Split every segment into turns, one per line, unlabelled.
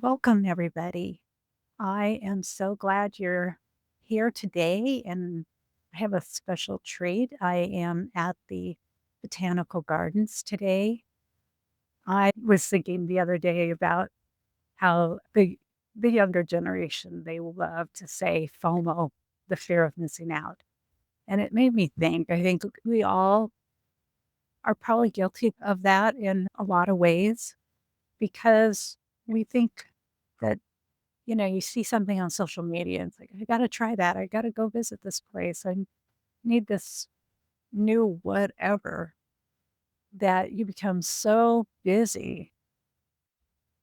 Welcome, everybody. I am so glad you're here today, and I have a special treat. I am at the botanical gardens today. I was thinking the other day about how the younger generation, they love to say FOMO, the fear of missing out. And it made me think, I think we all are probably guilty of that in a lot of ways because we think that you see something on social media, and it's like, "I gotta try that. I gotta go visit this place. I need this new whatever," that you become so busy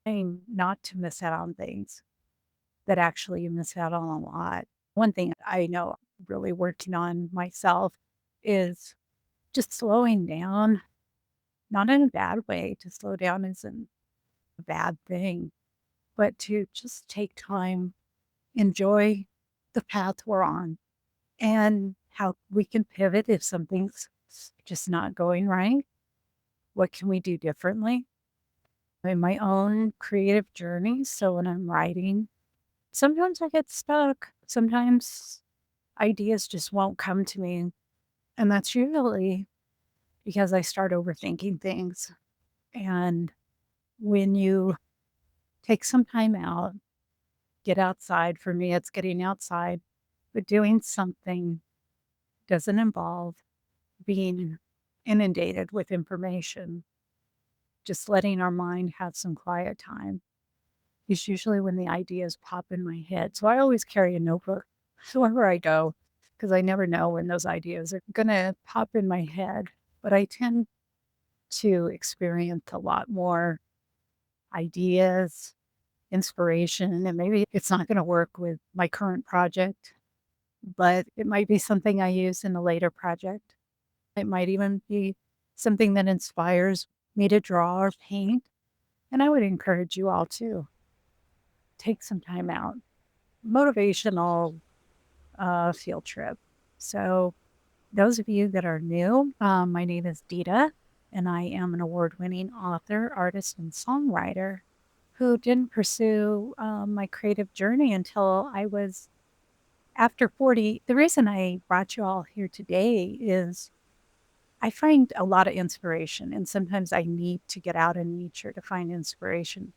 trying not to miss out on things that actually you miss out on a lot. One thing I know I'm really working on myself is just slowing down, not in a bad way. To slow down isn't a bad thing, but to just take time, enjoy the path we're on and how we can pivot if something's just not going right. What can we do differently? In my own creative journey, so when I'm writing, sometimes I get stuck. Sometimes ideas just won't come to me. And that's usually because I start overthinking things. And when you take some time out, get outside, for me, it's getting outside, but doing something doesn't involve being inundated with information, just letting our mind have some quiet time is usually when the ideas pop in my head. So I always carry a notebook wherever I go because I never know when those ideas are going to pop in my head. But I tend to experience a lot more ideas, inspiration, and maybe it's not going to work with my current project, but it might be something I use in a later project. It might even be something that inspires me to draw or paint. And I would encourage you all to take some time out. Motivational field trip. So, those of you that are new, my name is Dita, and I am an award winning author, artist, and songwriter who didn't pursue my creative journey until I was after 40. The reason I brought you all here today is I find a lot of inspiration, and sometimes I need to get out in nature to find inspiration.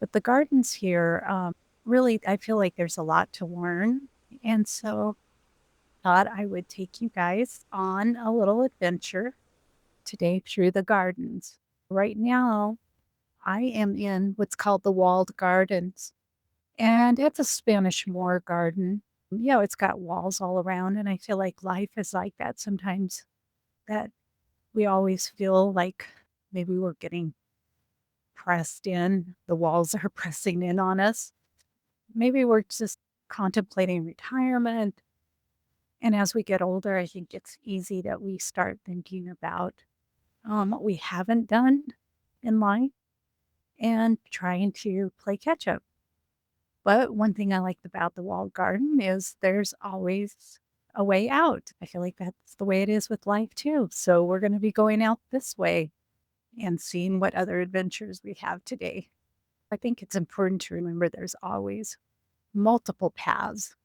But the gardens here, really, I feel like there's a lot to learn. And so thought I would take you guys on a little adventure today through the gardens. Right now, I am in what's called the walled gardens, and it's a Spanish Moor garden. It's got walls all around, and I feel like life is like that sometimes, that we always feel like maybe we're getting pressed in, the walls are pressing in on us. Maybe we're just contemplating retirement. And as we get older, I think it's easy that we start thinking about what we haven't done in life and trying to play catch up. But one thing I like about the walled garden is there's always a way out. I feel like that's the way it is with life too. So we're going to be going out this way and seeing what other adventures we have today. I think it's important to remember there's always multiple paths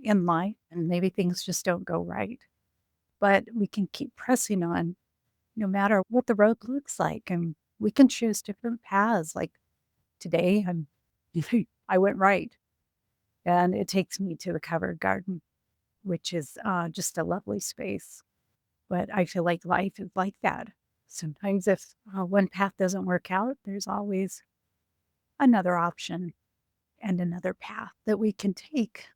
in life, and maybe things just don't go right. But we can keep pressing on no matter what the road looks like, and we can choose different paths. Like today, I went right, and it takes me to the covered garden, which is just a lovely space. But I feel like life is like that. Sometimes if one path doesn't work out, there's always another option and another path that we can take.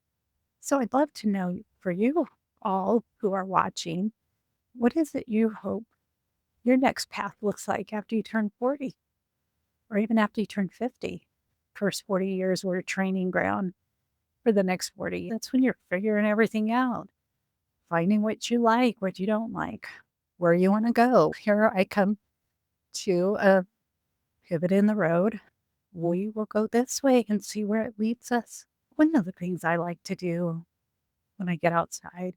So I'd love to know for you all who are watching, what is it you hope your next path looks like after you turn 40 or even after you turn 50? First 40 years were a training ground for the next 40. That's when you're figuring everything out, finding what you like, what you don't like, where you want to go. Here I come to a pivot in the road. We will go this way and see where it leads us. One of the things I like to do when I get outside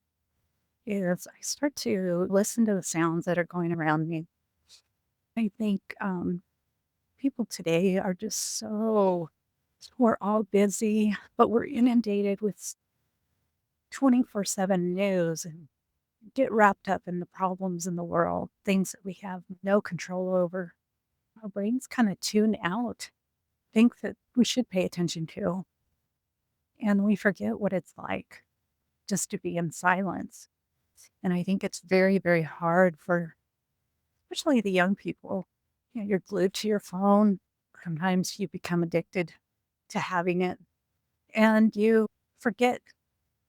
is I start to listen to the sounds that are going around me. I think people today are just so We're all busy, but we're inundated with 24/7 news and get wrapped up in the problems in the world, things that we have no control over. Our brains kind of tune out, think that we should pay attention to, and we forget what it's like just to be in silence. And I think it's very, very hard for especially the young people. You're glued to your phone. Sometimes you become addicted to having it and you forget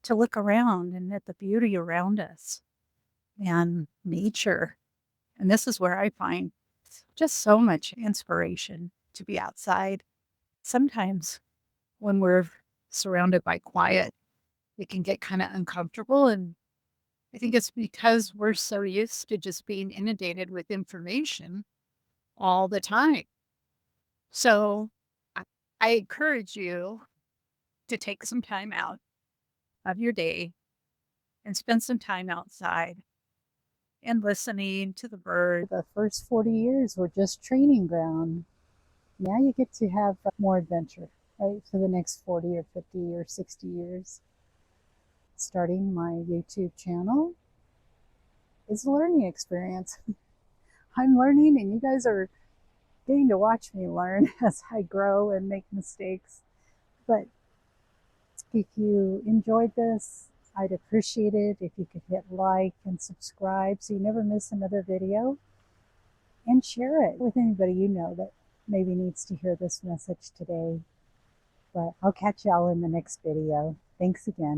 to look around and at the beauty around us and nature. And this is where I find just so much inspiration to be outside. Sometimes when we're surrounded by quiet, it can get kind of uncomfortable. And I think it's because we're so used to just being inundated with information all the time. So I, I encourage you to take some time out of your day and spend some time outside and listening to the birds.
The first 40 years were just training ground. Now you get to have more adventure, right? For the next 40 or 50 or 60 years. Starting my YouTube channel is a learning experience. I'm learning, and you guys are getting to watch me learn as I grow and make mistakes. But if you enjoyed this, I'd appreciate it if you could hit like and subscribe so you never miss another video, and share it with anybody you know that maybe needs to hear this message today. But I'll catch y'all in the next video. Thanks again.